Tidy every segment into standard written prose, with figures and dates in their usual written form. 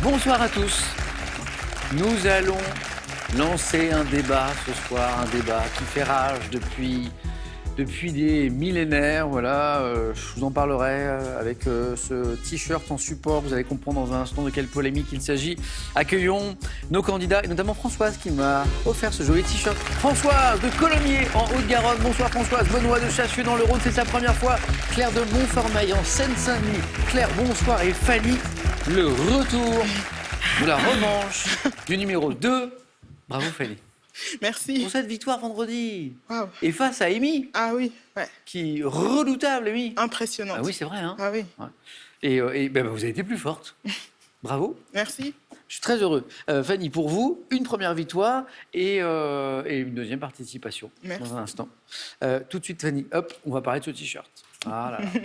Bonsoir à tous. Nous allons lancer un débat ce soir, un débat qui fait rage depuis des millénaires. Voilà, je vous en parlerai avec ce t-shirt en support. Vous allez comprendre dans un instant de quelle polémique il s'agit. Accueillons nos candidats et notamment Françoise qui m'a offert ce joli t-shirt. Françoise de Colomiers en Haute-Garonne. Bonsoir Françoise. Benoît de Chassieux dans le Rhône, c'est sa première fois. Claire de Montfermeil en Seine-Saint-Denis. Claire, bonsoir. Et Fanny, le retour de la revanche du numéro 2. Bravo Fanny. Merci. Pour cette victoire vendredi. Wow. Et face à Amy. Ah oui, ouais. Qui redoutable, Amy. Impressionnante. Ah oui, c'est vrai. Hein. Ah oui. Ouais. Et vous avez été plus forte. Bravo. Merci. Je suis très heureux. Fanny, pour vous, une première victoire et une deuxième participation. Merci. Dans un instant. Tout de suite, Fanny, hop, on va parler de ce t-shirt. Ah là là.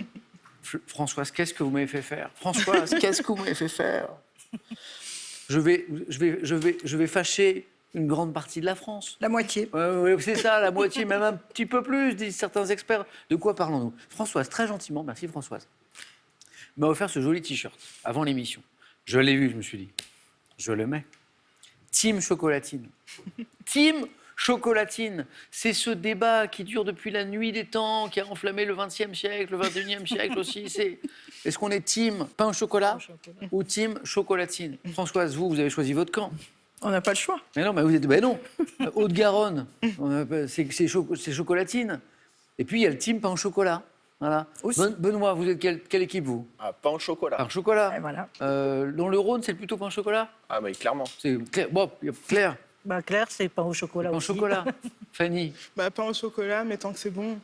Françoise, qu'est-ce que vous m'avez fait faire? Françoise, qu'est-ce que vous m'avez fait faire? Je vais fâcher une grande partie de la France. La moitié. Ouais, c'est ça, la moitié, même un petit peu plus, disent certains experts. De quoi parlons-nous? Françoise, très gentiment, merci Françoise, m'a offert ce joli t-shirt avant l'émission. Je l'ai vu, je me suis dit, je le mets. Team Chocolatine. Team Chocolatine. C'est ce débat qui dure depuis la nuit des temps, qui a enflammé le XXe siècle, le XXIe siècle aussi. Est-ce qu'on est team pain au chocolat ou team chocolatine? Françoise, vous avez choisi votre camp. On n'a pas le choix. Mais non, mais vous êtes. Ben non. Haute-Garonne, c'est chocolatine. Et puis il y a le team pain au chocolat. Voilà. Benoît, vous êtes quelle équipe, vous? Pain au chocolat. Pain au chocolat. Et voilà. Dans le Rhône, c'est plutôt pain au chocolat? Ah, mais clairement. C'est Claire. Bon, Claire. Bah, Claire, c'est pain au chocolat Pain au aussi. chocolat. Fanny. Bah, pain au chocolat, mais tant que c'est bon.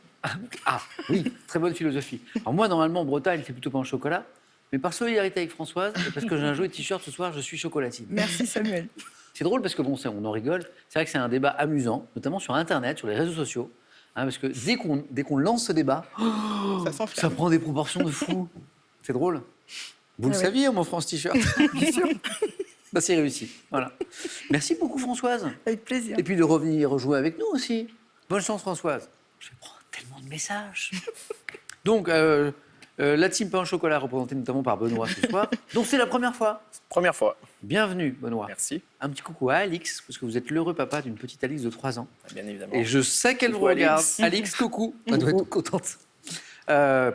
Ah, oui, très bonne philosophie. Alors moi, normalement, en Bretagne, c'est plutôt pain au chocolat. Mais par solidarité avec Françoise, et parce que j'ai un joli t-shirt ce soir, je suis chocolatine. Merci Samuel. C'est drôle parce que, bon, on en rigole. C'est vrai que c'est un débat amusant, notamment sur Internet, sur les réseaux sociaux. Hein, parce que dès qu'on lance ce débat, Ça s'enflamme. ça prend des proportions de fou. C'est drôle. Vous le Ah oui. saviez en m'offrant ce t-shirt? Bien sûr. Bah, c'est réussi. Voilà. Merci beaucoup, Françoise. Avec plaisir. Et puis de revenir jouer avec nous aussi. Bonne chance, Françoise. Je vais prendre tellement de messages. Donc, la team pain au chocolat, représentée notamment par Benoît ce soir. Donc, c'est la première fois. Première fois. Bienvenue, Benoît. Merci. Un petit coucou à Alix, parce que vous êtes l'heureux papa d'une petite Alix de 3 ans. Bien évidemment. Et je sais qu'elle vous Coucou, regarde. Alix. Alix, coucou. Elle doit être contente.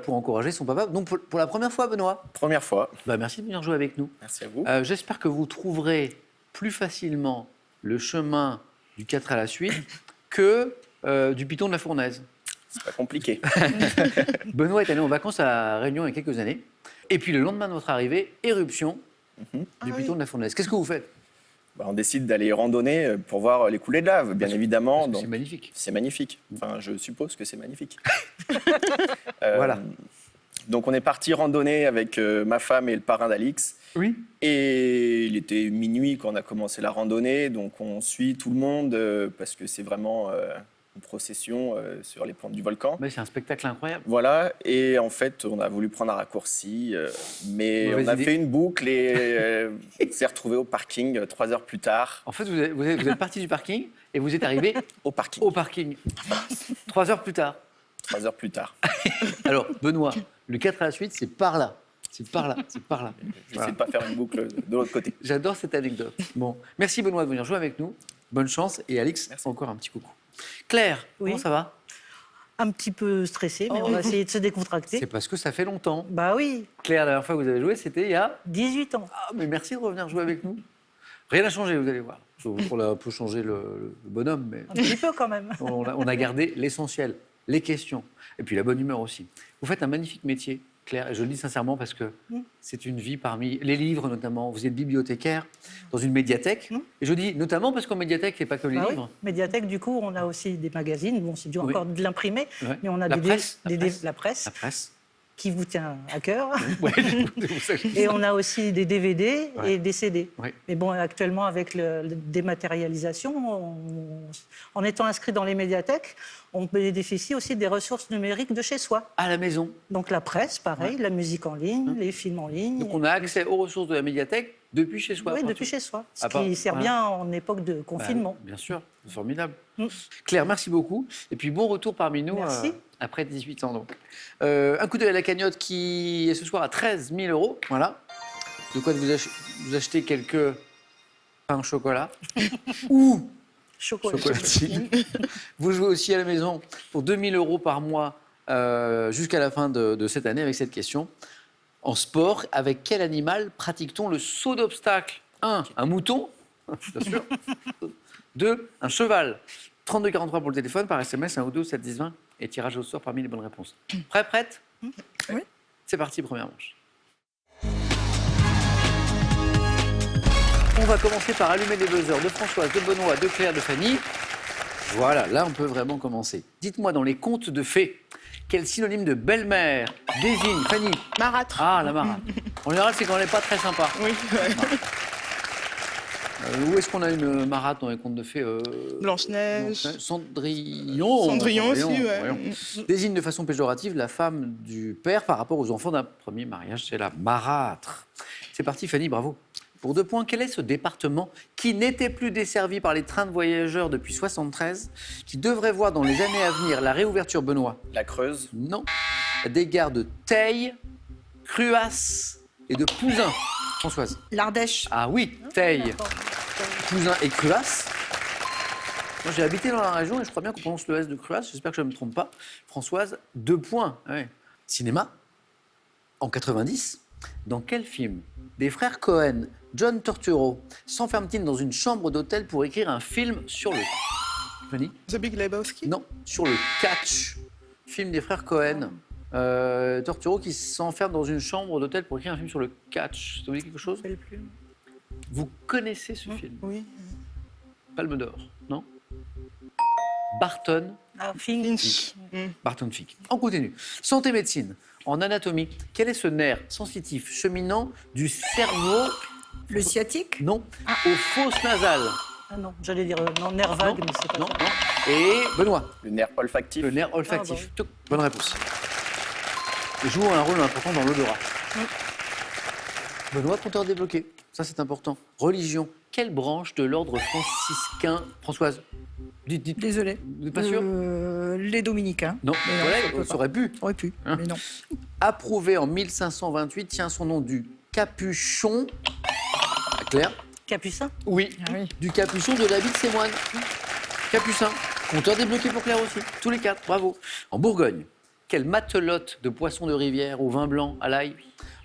Pour encourager son papa. Donc, pour la première fois, Benoît, Première fois. bah, merci de venir jouer avec nous. Merci à vous. J'espère que vous trouverez plus facilement le chemin du 4 à la suite que du Python de la Fournaise. C'est pas compliqué. Benoît est allé en vacances à La Réunion il y a quelques années. Et puis le lendemain de votre arrivée, éruption du Ah Python oui. de la Fournaise. Qu'est-ce que vous faites? Bah, on décide d'aller randonner pour voir les coulées de lave, bien évidemment. Parce que Donc, c'est magnifique. c'est magnifique. Enfin, je suppose que c'est magnifique. Voilà. Donc, on est parti randonner avec ma femme et le parrain d'Alix. Oui. Et il était minuit quand on a commencé la randonnée. Donc, on suit tout le monde parce que c'est vraiment une procession sur les pentes du volcan. Mais c'est un spectacle incroyable. Voilà, et en fait, on a voulu prendre un raccourci, mais Mauvaise on a idée. fait une boucle et on s'est retrouvé au parking 3 heures plus tard. En fait, vous êtes parti du parking et vous êtes arrivé Au parking, au parking. 3 heures plus tard. 3 heures plus tard. Alors, Benoît, le 4 à la suite, c'est par là. C'est par là, c'est par là. Je sais pas faire une boucle de l'autre côté. J'adore cette anecdote. Bon, merci Benoît de venir jouer avec nous. Bonne chance. Et Alix, Merci. encore un petit coucou. Claire, Oui. comment ça va? Un petit peu stressé, mais Oh. on va essayer de se décontracter. C'est parce que ça fait longtemps. Bah oui, Claire, la dernière fois que vous avez joué, c'était il y a... 18 ans. Ah, mais merci de revenir jouer avec nous. Rien n'a changé, vous allez voir. On a un peu changé le bonhomme, mais Un petit peu quand même. on a gardé l'essentiel, les questions. Et puis la bonne humeur aussi. Vous faites un magnifique métier, Claire, et je le dis sincèrement parce que c'est une vie parmi les livres notamment. Vous êtes bibliothécaire dans une médiathèque. Et je dis notamment parce qu'en médiathèque, il n'y a pas que les Bah oui. livres. Médiathèque, du coup, on a aussi des magazines. Bon, c'est dur Oui. encore de l'imprimer, Ouais. mais on a La des presse, des- la presse. la presse La presse. qui vous tient à cœur. Ouais, c'est pour ça que je dis Et ça. on a aussi des DVD Ouais. et des CD. Ouais. Mais bon, actuellement, avec la dématérialisation, en étant inscrit dans les médiathèques, on bénéficie aussi des ressources numériques de chez soi. À la maison. Donc la presse, pareil, la musique en ligne, les films en ligne. Donc on a accès aux ressources de la médiathèque depuis chez soi. Oui, Enfin, depuis tout- chez soi. Ce À part- qui sert voilà. bien en époque de Bah, confinement. bien sûr, c'est formidable. Mm. Claire, merci beaucoup. Et puis bon retour parmi nous Merci. après 18 ans. Donc. Un coup d'œil à la cagnotte qui est ce soir à 13 000 €. Voilà. de quoi vous acheter quelques pains au chocolat ou chocolatine. Vous jouez aussi à la maison pour 2 000 € par mois jusqu'à la fin de cette année avec cette question. En sport, avec quel animal pratique-t-on le saut d'obstacle? 1, un mouton, bien sûr. 2, un cheval. 32-43 pour le téléphone, par SMS, 1 ou 2, 7, 10, 20. Et tirage au sort parmi les bonnes réponses. Prête? Oui. C'est parti, première manche. On va commencer par allumer les buzzers de Françoise, de Benoît, de Claire, de Fanny. Voilà, là on peut vraiment commencer. Dites-moi, dans les contes de fées, quel synonyme de belle-mère désigne Fanny? Marâtre. Ah, la marâtre. En général, c'est quand elle n'est pas très sympa. Oui, ouais. Où est-ce qu'on a une marâtre dans les contes de fées Blanche-Neige. Cendrillon. Cendrillon aussi, ouais. voyons. Désigne de façon péjorative la femme du père par rapport aux enfants d'un premier mariage. C'est la marâtre. C'est parti, Fanny, bravo. Pour 2 points, quel est ce département qui n'était plus desservi par les trains de voyageurs depuis 1973, qui devrait voir dans les années à venir la réouverture, Benoît? La Creuse. Non. Des gares de Teil, Cruas et de Pouzin. Françoise. L'Ardèche. Ah oui, Teil, Pouzin et Cruas. Moi, j'ai habité dans la région et je crois bien qu'on prononce le S de Cruas. J'espère que je ne me trompe pas. Françoise, 2 points. Ouais. Cinéma. En 90, dans quel film des frères Cohen, John Turturro, s'enferment-ils dans une chambre d'hôtel pour écrire un film sur le... Fanny? The Big Lebowski. Non, sur le catch. Film des frères Cohen. Turturro qui s'enferme dans une chambre d'hôtel pour écrire un film sur le catch. Ça vous dit quelque chose? Je ne plus. Vous connaissez ce film? Oui. Palme d'Or, non? Barton, Ah, Fink. Lynch. Barton Fink. On continue. Santé médecine. En anatomie, quel est ce nerf sensitif cheminant du cerveau? Le sciatique. Non, aux fosses nasales. Ah non, j'allais dire non, nerf vague, mais c'est pas Non, ça. non. Et Benoît, Le nerf olfactif. le nerf olfactif. Ah, Touc, bonne réponse. Il joue un rôle important dans l'odorat. Benoît, compteur débloqué. Ça, c'est important. Religion. Quelle branche de l'ordre franciscain? Françoise, dites. Désolée. Vous n'êtes pas sûr? Les Dominicains. Non, Mais non, voilà, ça peut ça aurait pu. Aurait pu, Hein. mais non. Approuvé en 1528, tient son nom du capuchon. Claire? Capucin. Oui. Ah oui. Du capuchon de l'habit de ses moines. Capucin. Compteur débloqué pour Claire aussi. Tous les 4, bravo. En Bourgogne, quelle matelote de poissons de rivière au vin blanc à l'ail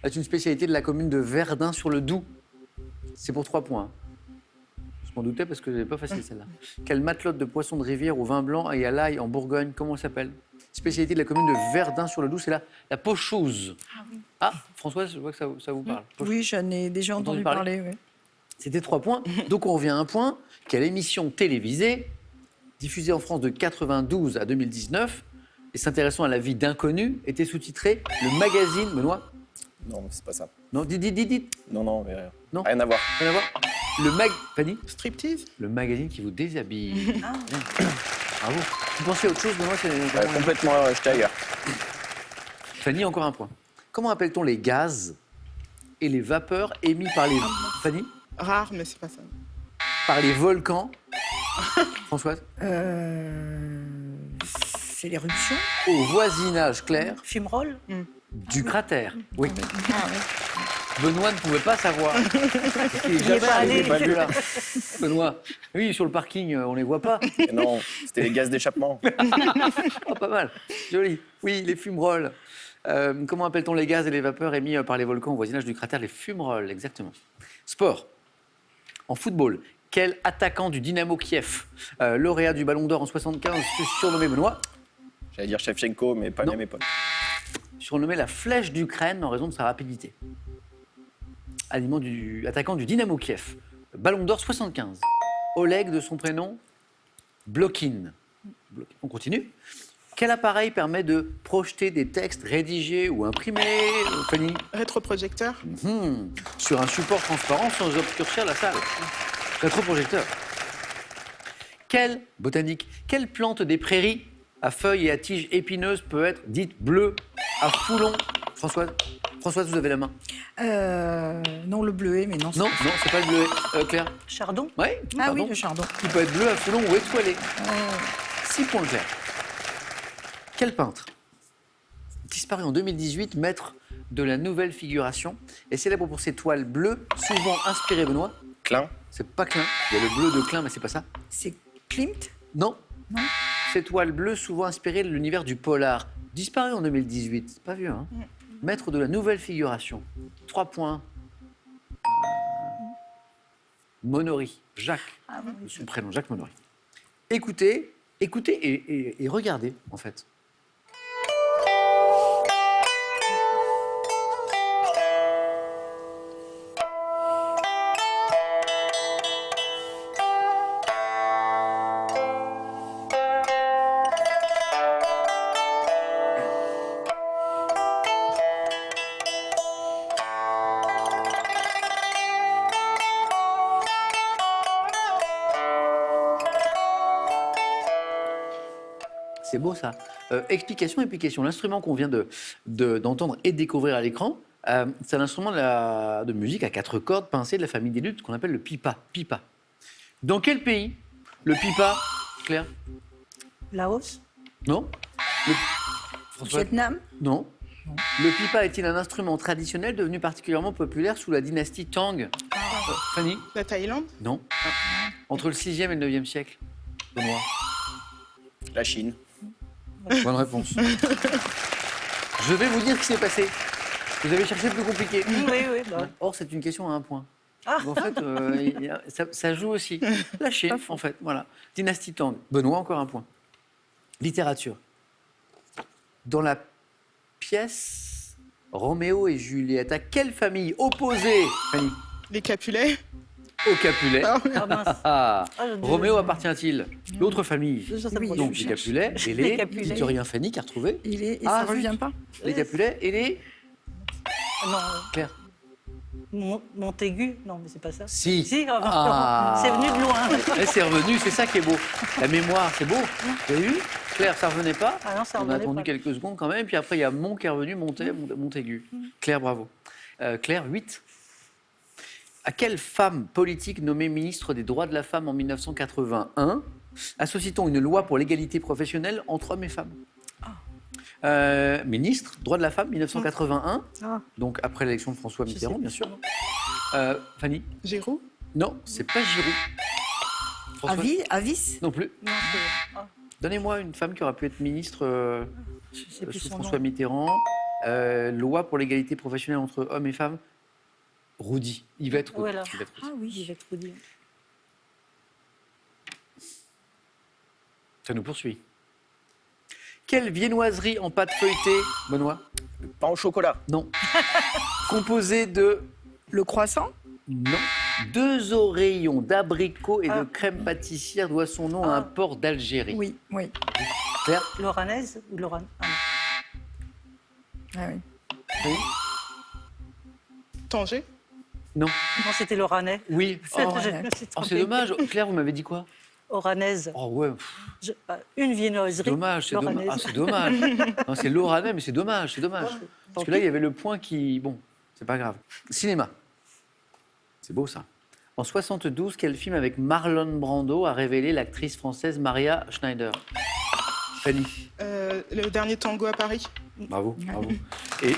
est une spécialité de la commune de Verdun-sur-le-Doubs? C'est pour 3 points. Je m'en doutais parce que c'est pas facile celle-là. Quelle matelote de poissons de rivière au vin blanc et à l'ail en Bourgogne? Comment elle s'appelle? Spécialité de la commune de Verdun-sur-le-Doubs, c'est la pochouse. Ah, Françoise, je vois que ça vous parle. Oui, j'en ai déjà entendu parler. Oui. C'était 3 points. Donc on revient à un point. Quelle émission télévisée, diffusée en France de 92 à 2019, et s'intéressant à la vie d'inconnus, était sous-titrée Le Magazine... Benoît? Non, c'est pas ça. Non, dites. Non, mais Non. rien à voir. Rien à voir. Fanny? Striptease. Le magazine qui vous déshabille. Bien. Bravo. Vous pensez à autre chose, Benoît? Complètement jeté ailleurs. Fanny, encore un point. Comment appelle-t-on les gaz et les vapeurs émis par les... Fanny? Rare, mais c'est pas ça. Par les volcans. Françoise? C'est l'éruption. Au voisinage, Claire, Fumerolles. du cratère. Oui. Ah, oui. Benoît ne pouvait pas savoir. Il est jamais pas arrivé allé. jusque-là. Benoît. Oui, sur le parking, on les voit pas. Et non, c'était les gaz d'échappement. Oh, pas mal. Joli. Oui, les fumerolles. Comment appelle-t-on les gaz et les vapeurs émis par les volcans au voisinage du cratère? Les fumerolles, exactement. Sport. En football, quel attaquant du Dynamo Kiev, lauréat du Ballon d'Or en 75, fut surnommé Benoît? J'allais dire Shevchenko, mais pas Non. mes potes. Surnommé la flèche d'Ukraine en raison de sa rapidité. Attaquant du Dynamo Kiev. Ballon d'Or 75. Oleg de son prénom, Blokin. On continue. Quel appareil permet de projeter des textes rédigés ou imprimés, Fanny? Rétroprojecteur. Sur un support transparent sans obscurcir la salle. Rétroprojecteur. Quelle plante des prairies à feuilles et à tiges épineuses peut être dite bleue à foulon? Françoise, vous avez la main. Non, le bleuet, mais non. Non, c'est pas le bleuet. Claire? Chardon. Oui, Ah oui, le chardon. Qui peut être bleu à foulon ou étoilé. 6 points, Claire. Quel peintre, disparu en 2018, maître de la nouvelle figuration est célèbre pour ses toiles bleues, souvent inspirées, Benoît. Klein. C'est pas Klein. Il y a le bleu de Klein, mais c'est pas ça. C'est Klimt. Non. Non. Ces toiles bleues, souvent inspirées de l'univers du polar. Disparu en 2018. C'est pas vieux, hein. Maître de la nouvelle figuration. 3 points. Monory. Jacques. Son prénom, Jacques Monory. Écoutez et regardez, en fait. C'est beau ça. Explication. L'instrument qu'on vient d'entendre et de découvrir à l'écran, c'est un instrument de musique à 4 cordes pincées de la famille des luttes qu'on appelle le pipa. Pipa. Dans quel pays le pipa, Claire? Laos. Non. François? Vietnam. Non. Le pipa est-il un instrument traditionnel devenu particulièrement populaire sous la dynastie Tang? Fanny? La Thaïlande. Non. Entre le 6e et le 9e siècle. Benoît? La Chine. Bonne réponse. Je vais vous dire ce qui s'est passé. Vous avez cherché plus compliqué. Oui. Bah. Or, c'est une question à 1 point. Ah. En fait, ça joue aussi. La Chine, en fait, voilà. Dynastie Tang. Benoît, encore 1 point. Littérature. Dans la pièce Roméo et Juliette, à quelle famille opposée, Fanny? Les Capulets. Au Capulet. Ah, Ah mince. Ah. je- Roméo appartient-il? L'autre famille. Ça me Oui, pose Donc une les cherche. Capulets et Les les Capulets. historiens Fanny qui a retrouvé. Et Ah, ça zut. revient pas. Les Capulets et les Non, Claire. Montaigu. Non, mais c'est pas ça. Si. Si, Ah. c'est venu de loin. Et c'est revenu, c'est ça qui est beau. La mémoire, c'est beau. Vous avez vu? Claire, ça revenait pas. Ah non, ça On a revenait attendu pas. quelques secondes quand même. Puis après, il y a Mont qui est revenu, Montaigu. Claire, bravo. Claire, 8. À quelle femme politique nommée ministre des droits de la femme en 1981 associe-t-on une loi pour l'égalité professionnelle entre hommes et femmes? Ministre, droits de la femme, 1981. Ah. Donc après l'élection de François Je Mitterrand, sais bien plus. sûr. Fanny? Giroud. Non, c'est pas Giroud. François? Avis. Non plus. Non, c'est Donnez-moi une femme qui aurait pu être ministre je sais plus sous son François nom. Mitterrand. Loi pour l'égalité professionnelle entre hommes et femmes. Roudy. Yvette Roudy. Voilà. Yvette Roudy. Ah oui. Je vais te dire. Ça nous poursuit. Quelle viennoiserie en pâte feuilletée, Benoît? Pain au chocolat. Non. Composée de... Le croissant. Non. 2 oreillons d'abricot et de Ah. crème pâtissière doit son nom à un port d'Algérie. Oui. Claire? Loranaise ou Lorane? Ah, non. Ah oui. Oui. Tanger. Non. Non, c'était Loranais. Oui. Je me suis Oh, trompée. c'est dommage. Claire, vous m'avez dit quoi? Oranaise. Oh ouais. Une viennoiserie. Dommage, c'est dommage. Loranaise. Ah, c'est dommage. Non, c'est Loranais, mais c'est dommage, c'est dommage. Parce que là, il y avait le point qui... Bon, c'est pas grave. Cinéma. C'est beau, ça. En 72, quel film avec Marlon Brando a révélé l'actrice française Maria Schneider? Fanny. Le dernier tango à Paris. Bravo, bravo. Et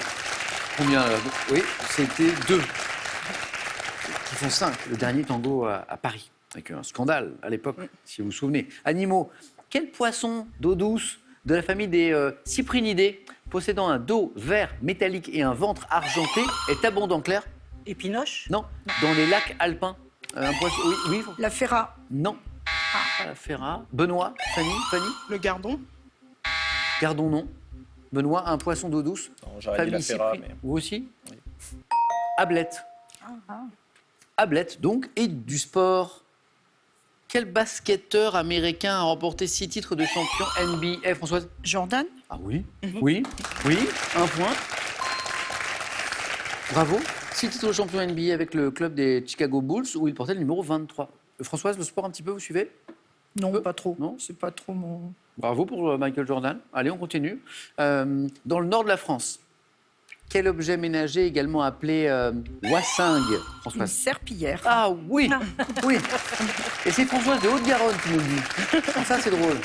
combien oui, c'était 2. Qui font 5, le dernier tango à Paris. Avec un scandale à l'époque, si vous vous souvenez. Animaux. Quel poisson d'eau douce de la famille des cyprinidés, possédant un dos vert métallique et un ventre argenté, est abondant, Claire? Épinoche. Non. Dans les lacs alpins. Un poisson. Oui. La ferra. Non. Pas la Ferra. Benoît, Fanny. Le gardon. Gardons non. Benoît, un poisson d'eau douce. Non, j'aurais dit la Famille Ferra, Cypri- mais... Vous aussi? Ablette. Ah. Ablette, donc, et du sport. Quel basketteur américain a remporté 6 titres de champion NBA, Françoise? Jordan. Ah oui, oui, 1 point. Bravo. 6 titres de champion NBA avec le club des Chicago Bulls, où il portait le numéro 23. Françoise, le sport un petit peu, vous suivez? Non, pas trop. Non. C'est pas trop mon. Bravo pour Michael Jordan. Allez, on continue. Dans le nord de la France, quel objet ménager également appelé wassingue, Une Françoise? serpillière. Ah oui, oui. Et c'est Françoise de Haute-Garonne qui nous le dit. Ça, c'est drôle.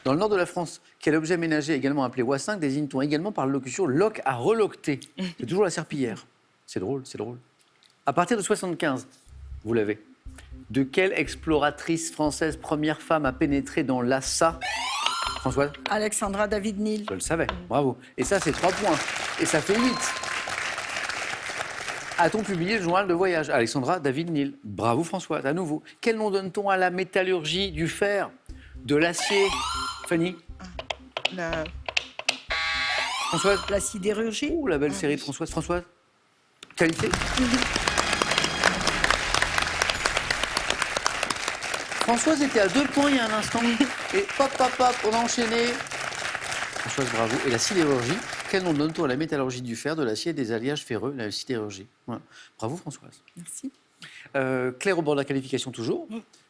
Dans le nord de la France, Quel objet ménager, également appelé oissingue, désigne-t-on également par la locution loque à reloqueter? C'est toujours la serpillière. C'est drôle, c'est drôle. À partir de 75, vous l'avez. De quelle exploratrice française première femme a pénétré dans Lhasa? Françoise? Alexandra David-Néel. Je le savais, bravo. Et ça, c'est 3 points. Et ça fait 8. A-t-on publié le journal de voyage? Alexandra David-Néel. Bravo Françoise, à nouveau. Quel nom donne-t-on à la métallurgie du fer, de l'acier? Fanny? La... Françoise? La sidérurgie. Ouh, la belle série de Françoise. Françoise? Qualité? Françoise était à 2 points il y a un instant. Et hop, hop, hop, on a enchaîné. Françoise, bravo. Et la sidérurgie, quel nom donne-t-on à la métallurgie du fer, de l'acier et des alliages ferreux? La sidérurgie. Voilà. Bravo Françoise. Merci. Claire au bord de la qualification toujours.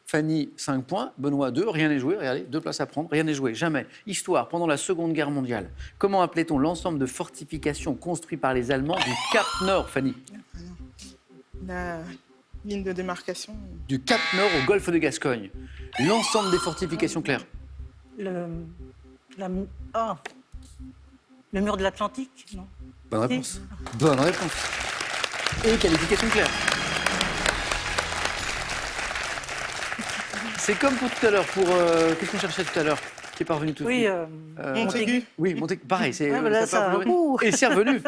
Fanny, 5 points. Benoît, 2. Rien n'est joué. Regardez, 2 places à prendre. Rien n'est joué. Jamais. Histoire, pendant la Seconde Guerre mondiale. Comment appelait-on l'ensemble de fortifications construites par les Allemands du Cap Nord, Fanny? La ligne de démarcation. Du Cap Nord au golfe de Gascogne. L'ensemble des fortifications, Claire. Le mur de l'Atlantique, non? Bonne réponse. Bonne réponse. Et qualification, Claire. C'est comme pour tout à l'heure, pour... Qu'est-ce qu'on cherchait tout à l'heure? Qui est parvenu tout de Oui, suite Montaigu. Oui, Montaigu. Pareil, c'est... Ouais, voilà, ça part ça- plus loin. ouh. Et c'est revenu.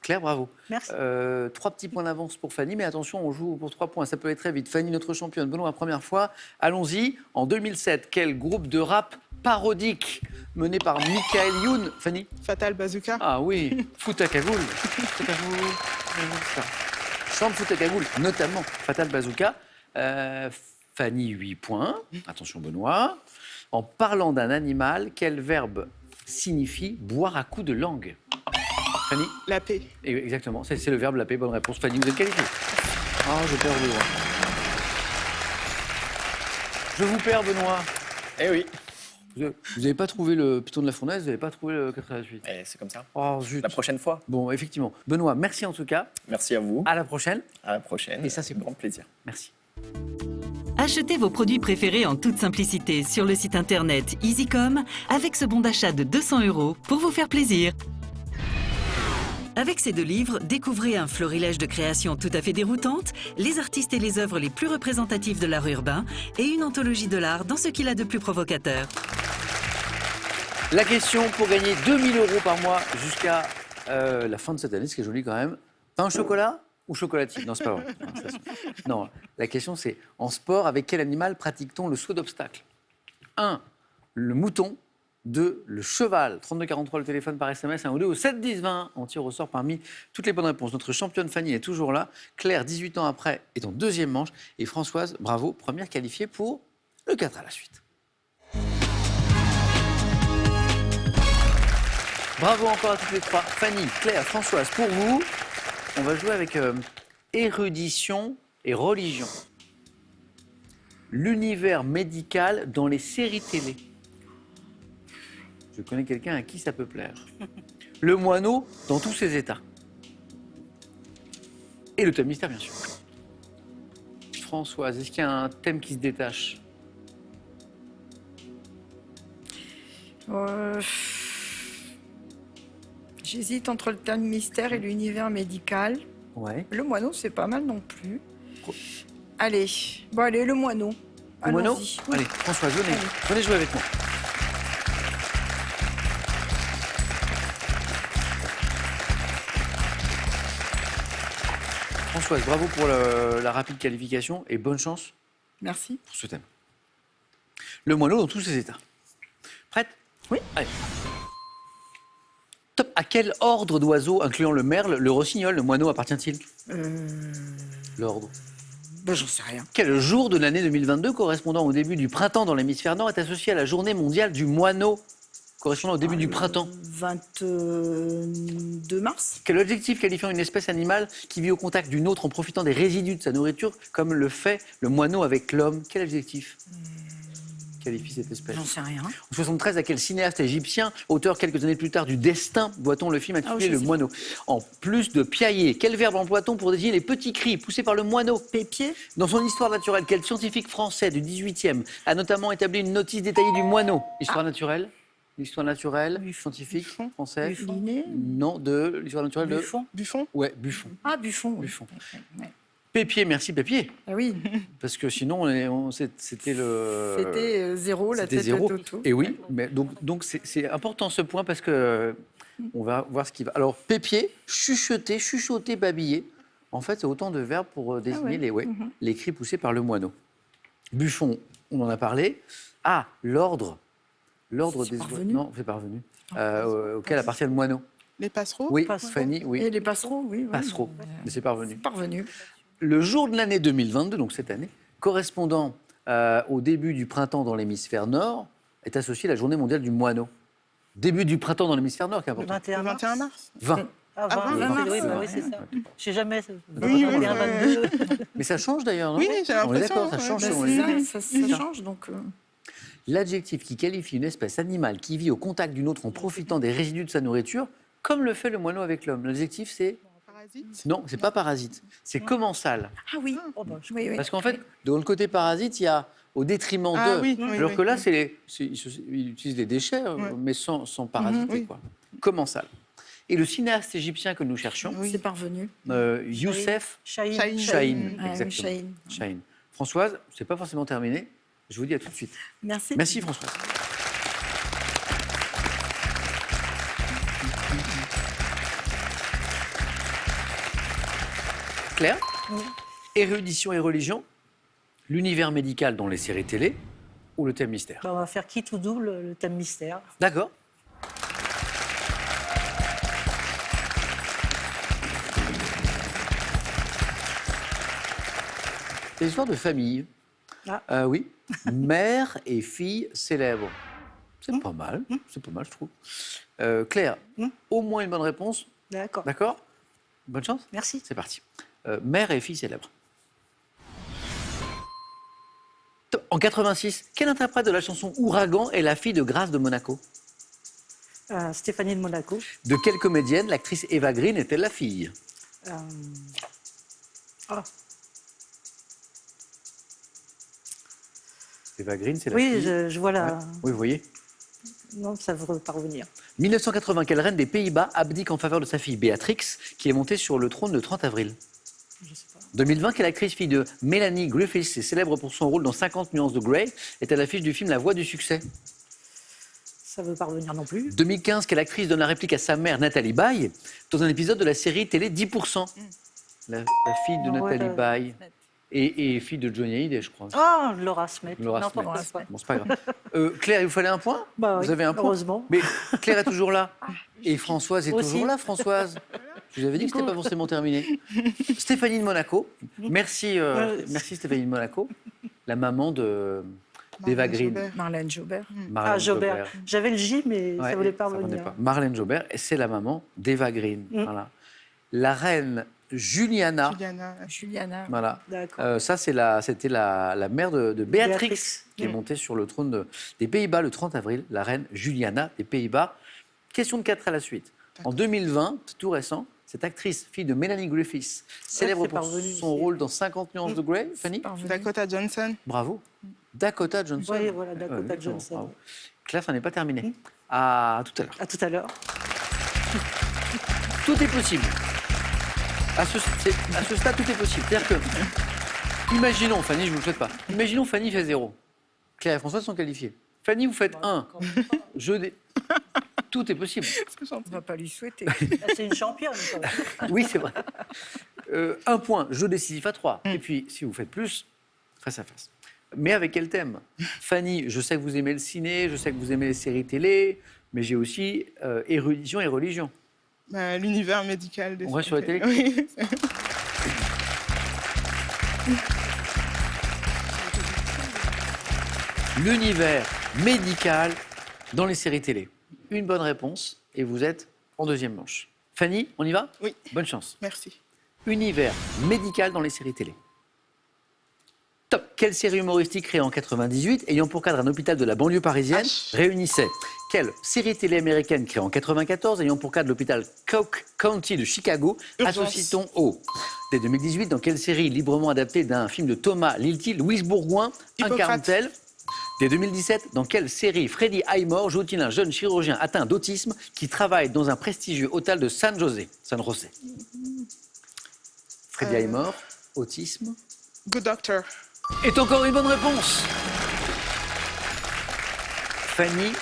Claire, bravo. Merci. 3 petits points d'avance pour Fanny, mais attention, on joue pour 3 points. Ça peut aller très vite. Fanny, notre championne. Benoît, la première fois. Allons-y. En 2007, quel groupe de rap parodique mené par Michael Youn? Fanny? Fatal Bazooka. Ah oui, Foot à cagoule. Foot à cagoule. Ça. Chante Foot à cagoule, notamment Fatal Bazooka. Fanny, 8 points. Attention, Benoît. En parlant d'un animal, quel verbe signifie boire à coups de langue? Fanny? La paix. Exactement, c'est le verbe laper. Bonne réponse. Fanny, vous êtes qualifiée. Ah, je perds Benoît. Je vous perds, Benoît. Eh oui, Vous n'avez pas trouvé le piton de la fournaise, vous n'avez pas trouvé le 88. eh, c'est comme ça. Oh, zut. La prochaine fois. Bon, effectivement. Benoît, merci en tout cas. Merci à vous. À la prochaine. À la prochaine. Et ça, c'est grand plaisir. Merci. Achetez vos produits préférés en toute simplicité sur le site internet EasyCom avec ce bon d'achat de 200 € pour vous faire plaisir. Avec ces 2 livres, découvrez un florilège de créations tout à fait déroutantes, les artistes et les œuvres les plus représentatives de l'art urbain et une anthologie de l'art dans ce qu'il a de plus provocateur. La question pour gagner 2000 € par mois jusqu'à la fin de cette année, ce qui est joli quand même. Pain au chocolat ou chocolatine? Non, c'est pas vrai. Non, la question c'est, en sport, avec quel animal pratique-t-on le saut d'obstacle? 1. Le mouton. 2. Le cheval. 3243 le téléphone par SMS, 1 ou 2 au 7 10 20. On tire au sort parmi toutes les bonnes réponses. Notre championne Fanny est toujours là. Claire, 18 ans après, est en 2e manche. Et Françoise, bravo, première qualifiée pour le 4 à la suite. Bravo encore à toutes les 3. Fanny, Claire, Françoise, pour vous, on va jouer avec érudition et religion. L'univers médical dans les séries télé. Je connais quelqu'un à qui ça peut plaire. Le moineau dans tous ses états. Et le thème mystère, bien sûr. Françoise, est-ce qu'il y a un thème qui se détache? J'hésite entre le thème mystère et l'univers médical. Ouais. Le moineau, c'est pas mal non plus. Pro- Allez, le moineau. Le moineau? Allons-y. Oui. Allez, Françoise, venez. Allez. Venez jouer avec moi. Françoise, bravo pour la rapide qualification et bonne chance Merci. pour ce thème. Le moineau dans tous ses états. Prête? Oui. Allez. Top. À quel ordre d'oiseaux, incluant le merle, le rossignol, le moineau, appartient-il? L'ordre. J'en sais rien. Quel jour de l'année 2022, correspondant au début du printemps dans l'hémisphère nord, est associé à la journée mondiale du moineau, correspondant au début du printemps? 22 mars. Quel adjectif qualifiant une espèce animale qui vit au contact d'une autre en profitant des résidus de sa nourriture, comme le fait le moineau avec l'homme? Quel adjectif qualifie cette espèce? J'en sais rien. En 73, à quel cinéaste égyptien, auteur quelques années plus tard du Destin, doit-on le film intitulé je Le sais. Moineau? En plus de piailler, quel verbe emploie-t-on pour désigner les petits cris poussés par le moineau? Pépier. Dans son histoire naturelle, quel scientifique français du 18e a notamment établi une notice détaillée du moineau? Histoire naturelle? L'histoire naturelle, Buffon. scientifique, Buffon. français. Buffon. Linné. Non, de l'histoire naturelle de. Buffon. Buffon. Ouais, Buffon. Ah, Buffon. oui. Buffon. Ouais. Pépier, merci Pépier. Ah oui, Parce que sinon, c'était le. c'était zéro, la c'était tête zéro. de Toto. Et oui, mais donc c'est important ce point parce que on va voir ce qui va. Alors, pépier, chuchoter, babiller. En fait, c'est autant de verbes pour désigner ouais. les cris poussés par le moineau. Buffon, on en a parlé. Ah, l'ordre. L'ordre C'est des parvenu. Non, c'est parvenu. Auquel appartient le moineau. Les passereaux. Oui, Passereau. Fanny, oui. Et les passereaux, oui. oui. Passereau, mais c'est parvenu. Parvenu. Le jour de l'année 2022, donc cette année, correspondant au début du printemps dans l'hémisphère nord, est associé à la journée mondiale du moineau. Début du printemps dans l'hémisphère nord, qui est Le important. 21 Le 21 mars. 20. Ah, 20, Ah, 20, 20 oui, bah mars, oui, c'est ouais. ça. Je sais jamais. Oui, 21, 22. Mais ça change d'ailleurs, non Oui, j'ai On est l'impression. d'accord, ça change. Ben, selon les- c'est ça change, donc... L'adjectif qui qualifie une espèce animale qui vit au contact d'une autre en profitant des résidus de sa nourriture, comme le fait le moineau avec l'homme. L'adjectif, c'est... Parasite. Non, c'est pas parasite, c'est commensal. Ah oui, Oh, bah, je- oui, oui. Parce qu'en fait, de le côté parasite, il y a au détriment Ah de... oui, oui, Alors oui, que là, oui. il utilise les déchets, Ouais. mais sans parasiter. oui. Quoi. Commensal. Et le cinéaste égyptien que nous cherchions, Oui. C'est parvenu. Youssef Chahine. Chahine. Chahine. Ah oui, Exactement. Chahine. Chahine. Françoise, c'est pas forcément terminé. Je vous dis à tout de suite. Merci. Merci Françoise. Claire, érudition et religion, l'univers médical dans les séries télé ou le thème mystère. Bah, on va faire quitte ou double le thème mystère. D'accord. C'est l'histoire de famille. Ah. Oui. Mère et fille célèbres. C'est pas mal. C'est pas mal, je trouve. Claire, au moins une bonne réponse. D'accord. D'accord. Bonne chance. Merci. C'est parti. Mère et fille célèbres. En 86, quelle interprète de la chanson Ouragan est la fille de Grâce de Monaco? Stéphanie de Monaco. De quelle comédienne l'actrice Eva Green est-elle la fille? Euh, ah, Eva Green, c'est la oui, fille. je vois la. Ouais. Oui, vous voyez. Non, ça ne veut pas revenir. 1980, quelle reine des Pays-Bas abdique en faveur de sa fille Béatrix, qui est montée sur le trône le 30 avril? Je sais pas. 2020, quelle actrice fille de Melanie Griffiths est célèbre pour son rôle dans 50 nuances de Grey est à l'affiche du film La Voix du succès? Ça ne veut pas revenir non plus. 2015, quelle actrice donne la réplique à sa mère Nathalie Baye dans un épisode de la série télé 10%? La fille de Ouais, Nathalie Baye et fille de Johnny Hallyday, je crois. Ah, Laura Smet. Laura N'importe Smet. quoi. Bon, c'est pas grave. Claire, il vous fallait un point? Bah Vous oui, avez un point? heureusement. Mais Claire est toujours là. Et Françoise est Aussi. toujours là, Françoise. Je vous avais dit que ce n'était pas forcément terminé. Stéphanie de Monaco. Merci, merci Stéphanie de Monaco, la maman d'Eva Marlène Green. Jobert. Marlène Jobert. Marlène Ah, Jobert. J'avais le J, mais Ouais, ça ne voulait pas revenait revenir. pas. Marlène Jobert, et c'est la maman d'Eva Green. Voilà. La reine Juliana. Juliana. Voilà. D'accord. Ça, c'était la mère de Béatrix, Béatrix. qui est montée sur le trône des Pays-Bas le 30 avril, la reine Juliana des Pays-Bas. Question de 4 à la suite. En 2020, c'est tout récent, cette actrice, fille de Melanie Griffiths, célèbre c'est pour parvenu son aussi. rôle dans 50 nuances de Grey, Fanny. Parvenu. Dakota Johnson. Bravo. Dakota Johnson. Oui, voilà, Dakota Ouais, Johnson. bravo. Claire, ça n'est pas terminé. À tout à l'heure. À tout à l'heure. Tout est possible. À ce stade, tout est possible. C'est-à-dire que, imaginons, Fanny, je ne vous le souhaite pas, imaginons Fanny fait 0. Claire et François sont qualifiés. Fanny, vous faites 1. Tout est possible. On ne va pas lui souhaiter. C'est une championne. quand même. Oui, c'est vrai. 1 point, jeu décisif à 3. Et puis, si vous faites plus, face à face. Mais avec quel thème? Fanny, je sais que vous aimez le ciné, je sais que vous aimez les séries télé, mais j'ai aussi érudition et religion. Bah, l'univers médical. On reste sur la télé? Oui. L'univers médical dans les séries télé. Une bonne réponse et vous êtes en deuxième manche. Fanny, on y va? Oui. Bonne chance. Merci. Univers médical dans les séries télé. Top. Quelle série humoristique créée en 98, ayant pour cadre un hôpital de la banlieue parisienne, réunissait? Quelle série télé américaine créée en 94, ayant pour cadre l'hôpital Cook County de Chicago, Urgence. associe-t-on au? Dès 2018, dans quelle série librement adaptée d'un film de Thomas Lilti, Louise Bourgoin Hippocrate. incarne-t-elle Dès 2017, dans quelle série Freddie Highmore joue-t-il un jeune chirurgien atteint d'autisme qui travaille dans un prestigieux hôtel de San José? Freddie Highmore, autisme. Good Doctor. Est encore une bonne réponse. Fanny,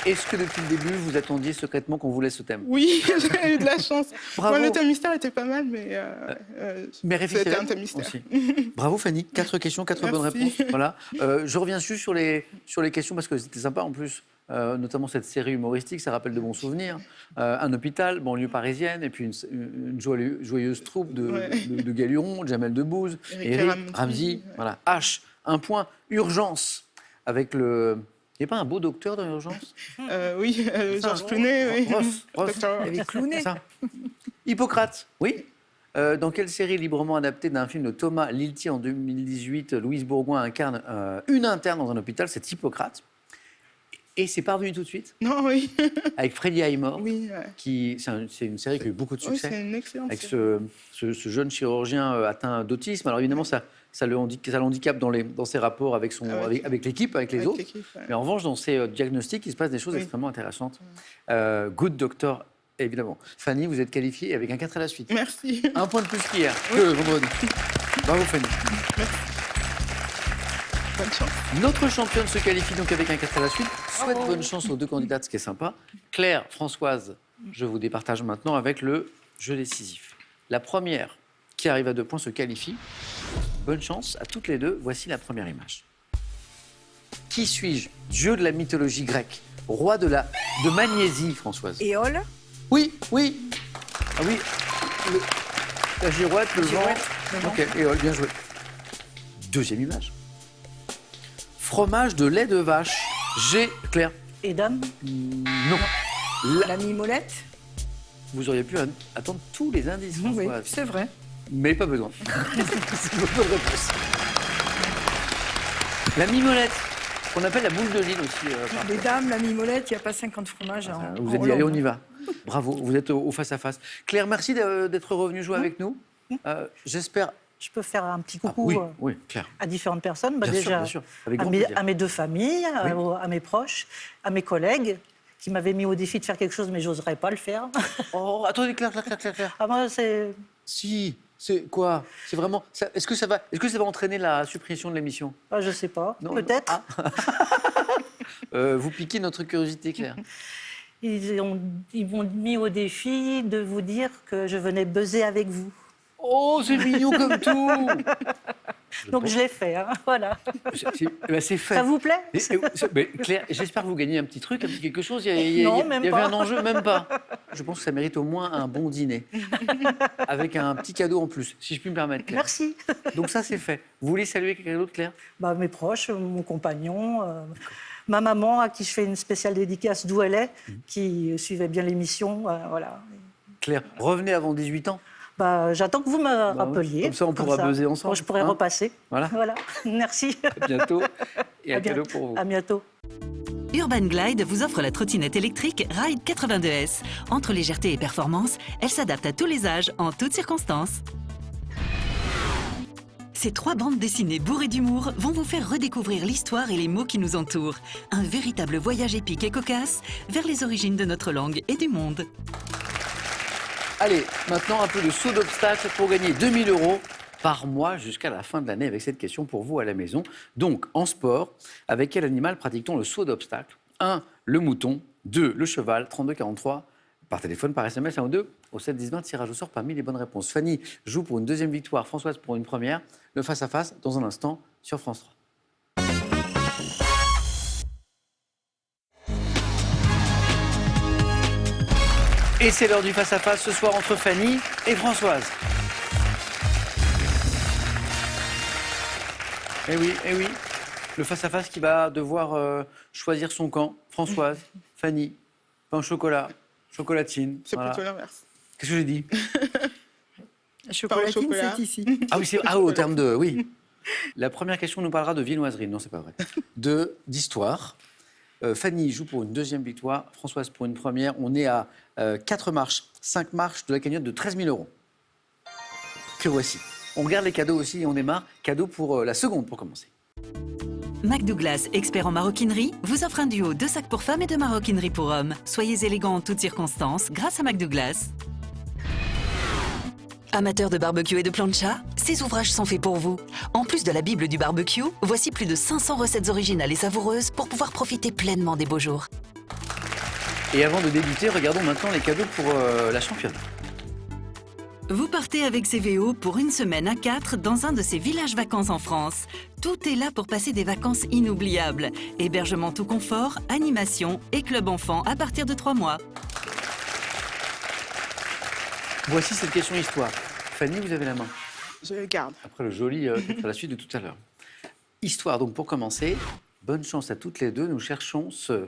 est-ce que depuis le début, vous attendiez secrètement qu'on vous laisse ce thème? Oui, j'ai eu de la chance. Bravo. Moi, le thème mystère était pas mal, mais c'était un thème mystère. aussi. Bravo Fanny, 4 questions, 4 bonnes Merci. réponses. Voilà. Je reviens juste sur les questions parce que c'était sympa en plus. Notamment cette série humoristique, ça rappelle de bons souvenirs. Un hôpital, banlieue parisienne, et puis une joyeuse troupe de galurons, Jamel Debbouze, Eric Ramsey. Voilà. H, un point, urgence, avec le... Il n'y a pas un beau docteur dans l'urgence? Oui, Georges Clooney, oui. Ross. Docteur. Avec Clooney. Ça. Hippocrate, oui. Dans quelle série librement adaptée d'un film de Thomas Lilti en 2018, Louise Bourgoin incarne une interne dans un hôpital, c'est Hippocrate. Et c'est parvenu tout de suite, Non, oui. avec Freddie Highmore, Oui, c'est une série qui a eu beaucoup de oui, succès, c'est une excellente avec série. ce jeune chirurgien atteint d'autisme. Alors évidemment, ça l'handicape dans ses rapports avec l'équipe, avec les Avec autres. l'équipe, ouais. Mais en revanche, dans ces diagnostics, il se passe des choses Oui. extrêmement intéressantes. Good Doctor, évidemment. Fanny, vous êtes qualifiée avec un 4 à la suite. Merci. Un point de plus qu'hier, que vendredi. Bravo Fanny. Bonne chance. Notre championne se qualifie donc avec un 4 à la suite. Souhaite bonne chance aux deux candidates, ce qui est sympa. Claire, Françoise, je vous départage maintenant avec le jeu décisif. La première qui arrive à 2 points se qualifie. Bonne chance à toutes les deux. Voici la première image. Qui suis-je? Dieu de la mythologie grecque, roi de Magnésie, Françoise. Éole. Oui. Ah oui. La girouette, le vent. Ok, Éole, bien joué. Deuxième image. Fromage de lait de vache. Claire. Et dame, Non. La mimolette. Vous auriez pu attendre tous les indices, Oui, Françoise. c'est vrai. Mais pas besoin. C'est une bonne réponse. La mimolette, qu'on appelle la boule de Lille aussi. Les dames, la mimolette, il n'y a pas 50 fromages. Vous êtes dit, allez, on y va. Bravo, vous êtes au face-à-face. Claire, merci d'être revenue jouer avec nous. J'espère... je peux faire un petit Ah, coucou oui, Claire. à différentes personnes. Bien Déjà, sûr, avec à grand mes, plaisir. à mes 2 familles, à mes proches, à mes collègues qui m'avaient mis au défi de faire quelque chose, mais j'oserais pas le faire. Oh, attendez, Claire. Ah, moi, c'est... Si, c'est quoi? C'est vraiment... Est-ce que ça va entraîner la suppression de l'émission? Ah, je sais pas, Non, peut-être. Vous piquez notre curiosité, Claire. Ils m'ont mis au défi de vous dire que je venais buzzer avec vous. Oh, c'est mignon comme tout. Donc je l'ai fait, hein, voilà. C'est fait. Ça vous plaît? Mais Claire, j'espère que vous gagnez un petit truc, un petit quelque chose. Il y Non, même avait pas. un enjeu, même pas. Je pense que ça mérite au moins un bon dîner. Avec un petit cadeau en plus, si je puis me permettre, Claire. Merci. Donc ça, c'est fait. Vous voulez saluer quelqu'un d'autre, Claire? Bah, mes proches, mon compagnon, ma maman à qui je fais une spéciale dédicace d'où elle est, qui suivait bien l'émission, voilà. Claire, revenez avant 18 ans. Bah, j'attends que vous me oui. rappeliez. Comme ça, on pourra buzzer ensemble, Je pourrai hein. repasser. Voilà. Merci. À bientôt. Et un À cadeau bientôt. pour vous. À bientôt. Urban Glide vous offre la trottinette électrique Ride 82S. Entre légèreté et performance, elle s'adapte à tous les âges, en toutes circonstances. Ces 3 bandes dessinées bourrées d'humour vont vous faire redécouvrir l'histoire et les mots qui nous entourent. Un véritable voyage épique et cocasse vers les origines de notre langue et du monde. Allez, maintenant un peu de saut d'obstacle pour gagner 2 000 € par mois jusqu'à la fin de l'année avec cette question pour vous à la maison. Donc, en sport, avec quel animal pratique-t-on le saut d'obstacle? 1, le mouton. 2, le cheval. 32 43. Par téléphone, par SMS, 1 ou 2. Au 7 10 20, tirage au sort parmi les bonnes réponses. Fanny joue pour une deuxième victoire, Françoise pour une première. Le face-à-face, dans un instant, sur France 3. Et c'est l'heure du face-à-face ce soir entre Fanny et Françoise. Eh oui. Le face-à-face qui va devoir choisir son camp. Françoise, Fanny, pain au chocolat, chocolatine. C'est voilà. plutôt l'inverse. Qu'est-ce que j'ai dit? Chocolatine, chocolat. c'est ici. Ah oui, au terme de... Oui. La première question nous parlera de viennoiserie. Non, c'est pas vrai. D'histoire. Fanny joue pour une deuxième victoire, Françoise pour une première. On est à 4 marches, 5 marches de la cagnotte de 13 000 €. Que voici. On regarde les cadeaux aussi et on démarre. Cadeau pour la seconde pour commencer. McDouglas, expert en maroquinerie, vous offre un duo de sacs pour femmes et de maroquinerie pour hommes. Soyez élégants en toutes circonstances grâce à McDouglas. Amateurs de barbecue et de plancha, ces ouvrages sont faits pour vous. En plus de la Bible du barbecue, voici plus de 500 recettes originales et savoureuses pour pouvoir profiter pleinement des beaux jours. Et avant de débuter, regardons maintenant les cadeaux pour la championne. Vous partez avec CVO pour une semaine à 4 dans un de ces villages vacances en France. Tout est là pour passer des vacances inoubliables. Hébergement tout confort, animation et club enfant à partir de 3 mois. Voici cette question histoire. Fanny, vous avez la main. Je le garde. Après le joli à la suite de tout à l'heure. Histoire, donc pour commencer, bonne chance à toutes les deux. Nous cherchons ce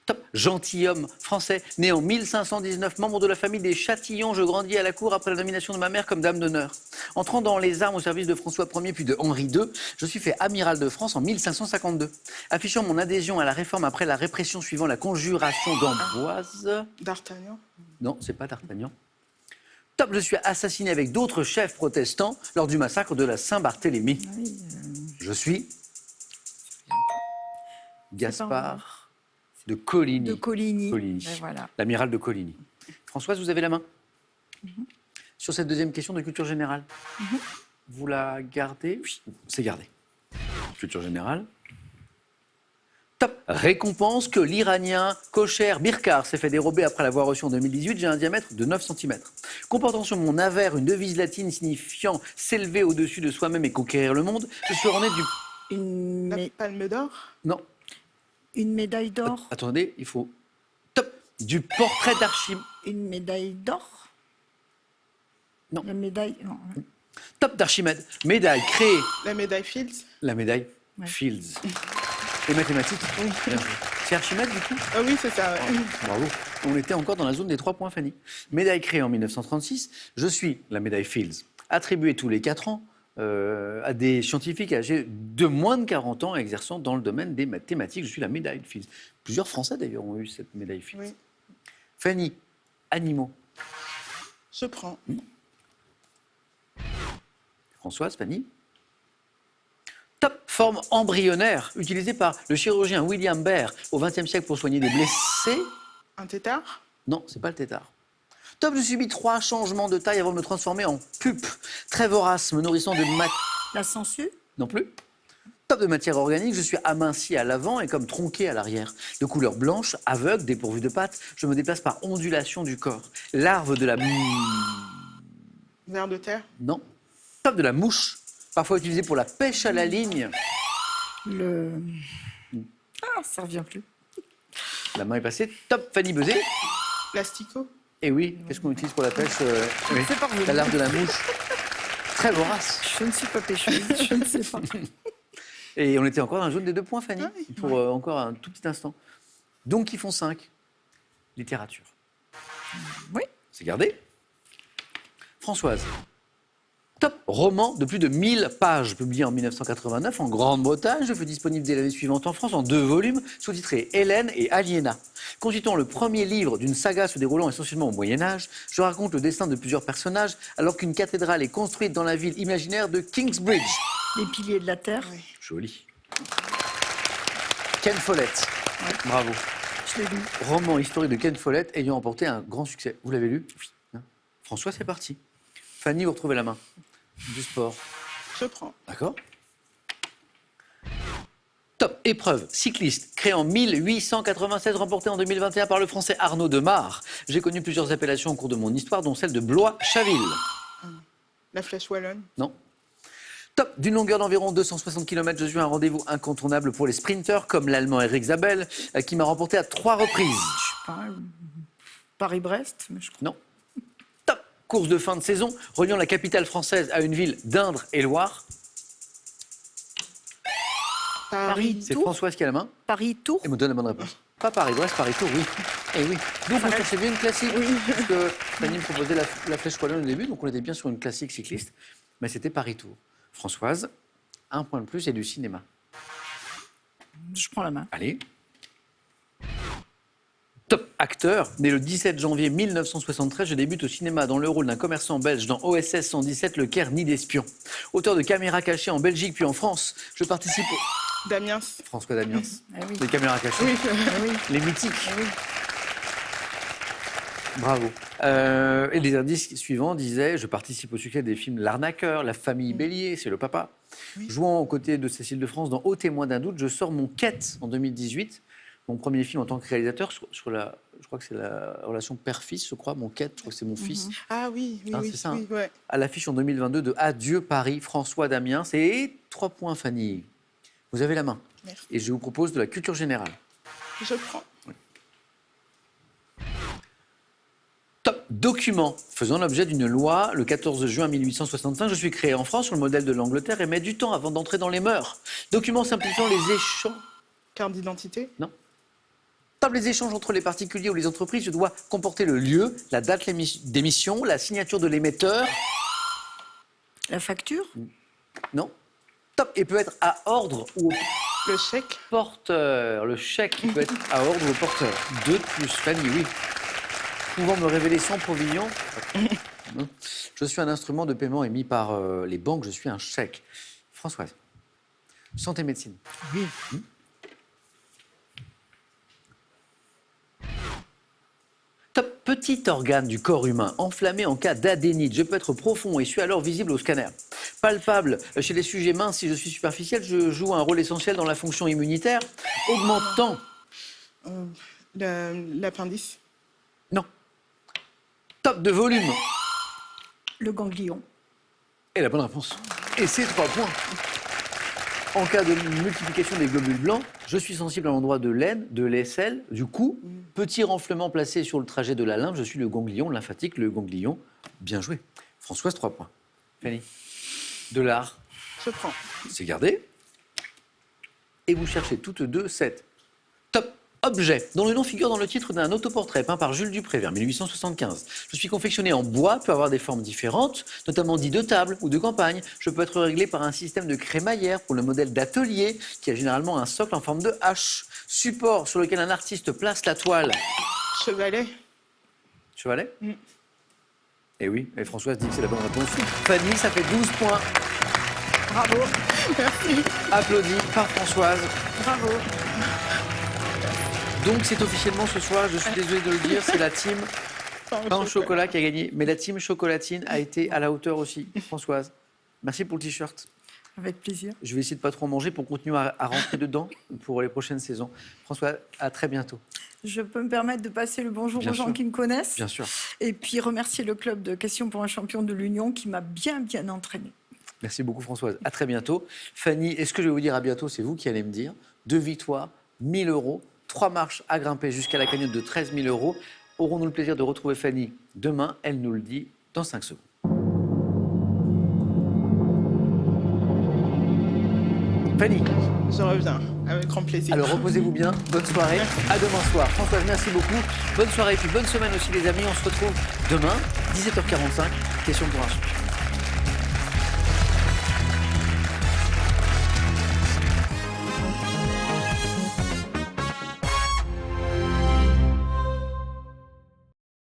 top gentilhomme français, né en 1519, membre de la famille des Châtillons. Je grandis à la cour après la nomination de ma mère comme dame d'honneur. Entrant dans les armes au service de François Ier puis de Henri II, je suis fait amiral de France en 1552. Affichant mon adhésion à la réforme après la répression suivant la conjuration d'Amboise. D'Artagnan. Non, c'est pas d'Artagnan. Top, je suis assassiné avec d'autres chefs protestants lors du massacre de la Saint-Barthélemy. Je suis Gaspard de Coligny. De Coligny. Coligny. Ben voilà. L'amiral de Coligny. Françoise, vous avez la main sur cette deuxième question de culture générale. Vous la gardez? Oui, c'est gardé. Culture générale. Top. Récompense que l'Iranien Kocher Birkar s'est fait dérober après l'avoir reçu en 2018. J'ai un diamètre de 9 cm. Comportant sur mon avers une devise latine signifiant s'élever au-dessus de soi-même et conquérir le monde, je suis orné du... Une, La mé- palme d'or. Non, une médaille d'or. attendez, il faut... Top. Du portrait d'Archimède. Une médaille d'or. Non. La médaille. Non. Top d'Archimède. Médaille créée. La médaille Fields. La médaille Ouais. Fields. Les mathématiques. Bien joué. C'est Archimède, du coup? Ah oui, c'est ça. Ouais. Bravo. On était encore dans la zone des 3 points, Fanny. Médaille créée en 1936. Je suis la médaille Fields, attribuée tous les 4 ans à des scientifiques âgés de moins de 40 ans exerçant dans le domaine des mathématiques. Je suis la médaille Fields. Plusieurs Français, d'ailleurs, ont eu cette médaille Fields. Oui. Fanny, animaux. Je prends. Françoise, Fanny. Top, forme embryonnaire, utilisée par le chirurgien William Baer au XXe siècle pour soigner des blessés. Un tétard. Non, c'est pas le tétard. Top, je subis 3 changements de taille avant de me transformer en pupe. Très vorace, me nourrissant de La sangsue. non plus. Top de matière organique, je suis aminci à l'avant et comme tronqué à l'arrière. De couleur blanche, aveugle, dépourvu de pattes, je me déplace par ondulation du corps. Larve de la... Ver de terre. Non. Top de la mouche, parfois utilisée pour la pêche à la ligne. Le. Ah, ça revient plus. La main est passée. Top, Fanny Bezet. L'asticot. Et oui, qu'est-ce qu'on utilise pour la pêche oui. C'est pas revenu. La larve de la mouche. Très vorace. Je ne suis pas pêcheuse, je ne sais pas. Et on était encore dans la zone des 2 points, Fanny, Ah oui. pour encore un tout petit instant. Donc, ils font 5. Littérature. Oui. C'est gardé. Françoise. Top roman de plus de 1000 pages, publié en 1989 en Grande-Bretagne. Je fais disponible dès l'année suivante en France en 2 volumes, sous-titrés Hélène et Aliéna. Constituant le premier livre d'une saga se déroulant essentiellement au Moyen-Âge, je raconte le destin de plusieurs personnages alors qu'une cathédrale est construite dans la ville imaginaire de Kingsbridge. Les piliers de la terre. Oui. Joli. Ken Follett. Bravo. Je l'ai lu. Roman historique de Ken Follett ayant remporté un grand succès. Vous l'avez lu? Oui. Hein? François, c'est parti. Fanny, vous retrouvez la main. Du sport. Je prends. D'accord. Top épreuve cycliste, créée en 1896, remportée en 2021 par le Français Arnaud Demare. J'ai connu plusieurs appellations au cours de mon histoire, dont celle de Blois-Chaville. La flèche wallonne. Non. Top, d'une longueur d'environ 260 km, je suis un rendez-vous incontournable pour les sprinteurs, comme l'Allemand Eric Zabel, qui m'a remporté à 3 reprises. Je sais pas. Paris-Brest, mais je crois. Non. Top, course de fin de saison, reliant la capitale française à une ville d'Indre et Loire. Paris. C'est Tours. Françoise qui a la main Paris-Tours. et me donne la bonne réponse. Pas Paris-Brest, Paris-Tours, oui. Et oui. Donc on cherchait bien une classique. Oui. Parce que Fanny me proposait la flèche wallonne au début, donc on était bien sur une classique cycliste. Mais c'était Paris-Tours. Françoise, 1 point de plus et du cinéma. Je prends la main. Allez. Top acteur, né le 17 janvier 1973, je débute au cinéma dans le rôle d'un commerçant belge dans OSS 117, Le Caire Nid d'Espion. Auteur de Caméra cachée en Belgique puis en France, je participe Damiens. François Damiens. Ah oui. Les caméras cachées. Oui, Ah oui. Les mythiques. Ah oui. Bravo. Et les indices suivants disaient: je participe au succès des films L'Arnaqueur, La Famille Bélier, c'est le papa. Jouant aux côtés de Cécile de France dans Au témoin d'un doute, je sors mon quête en 2018. Mon premier film en tant que réalisateur, je crois que c'est la relation père-fils, je crois. Mon quête, je crois que c'est mon fils. Ah oui, oui, Hein, oui. c'est ça, oui, hein. ouais. À l'affiche en 2022 de Adieu Paris, François Damiens. C'est 3 points, Fanny. Vous avez la main. Merci. Et je vous propose de la culture générale. Je prends. Top document faisant l'objet d'une loi le 14 juin 1865. Je suis créé en France sur le modèle de l'Angleterre et met du temps avant d'entrer dans les mœurs. Document simplifiant les échanges. Carte d'identité. Top les échanges entre les particuliers ou les entreprises. Je dois comporter le lieu, la date d'émission, la signature de l'émetteur. La facture. Non. Top et peut être à ordre ou au Le chèque. porteur. Le chèque peut être à ordre ou au porteur. 2 de plus. Fanny, oui. Pouvant me révéler sans provision. Je suis un instrument de paiement émis par les banques. Je suis un chèque. Françoise. Santé médecine. Oui. Top petit organe du corps humain enflammé en cas d'adénite. Je peux être profond et suis alors visible au scanner. Palpable chez les sujets minces. Si je suis superficiel, je joue un rôle essentiel dans la fonction immunitaire. Augmentant. L'appendice. Non. Top de volume. Le ganglion. Et la bonne réponse. Et c'est 3 points. En cas de multiplication des globules blancs, je suis sensible à l'endroit de l'aine, de l'aisselle, du cou. Petit renflement placé sur le trajet de la lymphe, je suis le ganglion lymphatique, le ganglion. Bien joué. Françoise, 3 points. Fanny. De l'art, Je prends. c'est gardé. Et vous cherchez toutes deux 7. Top objet, dont le nom figure dans le titre d'un autoportrait peint par Jules Dupré vers 1875. Je suis confectionné en bois, peut avoir des formes différentes, notamment dit de table ou de campagne. Je peux être réglé par un système de crémaillère pour le modèle d'atelier, qui a généralement un socle en forme de H. Support sur lequel un artiste place la toile. Chevalet. Chevalet. Et oui, et Françoise dit que c'est la bonne réponse. Fanny, ça fait 12 points. Bravo. Merci. Applaudis par Françoise. Bravo. Donc c'est officiellement ce soir, je suis désolé de le dire, c'est la team pain au chocolat qui a gagné. Mais la team chocolatine a été à la hauteur aussi. Françoise, merci pour le t-shirt. Avec plaisir. Je vais essayer de pas trop en manger pour continuer à rentrer dedans pour les prochaines saisons. François, à très bientôt. Je peux me permettre de passer le bonjour Bien aux gens sûr. qui me connaissent. Bien sûr. Et puis remercier le club de Questions pour un champion de l'Union qui m'a bien entraîné. Merci beaucoup Françoise. À très bientôt. Fanny, est-ce que je vais vous dire à bientôt? C'est vous qui allez me dire. 2 victoires, 1000 euros, 3 marches à grimper jusqu'à la cagnotte de 13 000 euros. Aurons-nous le plaisir de retrouver Fanny demain? Elle nous le dit dans 5 secondes. Fanny, Je reviens avec grand plaisir. alors reposez-vous bien. Bonne soirée. À demain soir. Françoise, merci beaucoup. Bonne soirée et puis bonne semaine aussi les amis. On se retrouve demain, 17h45. Question pour un champion.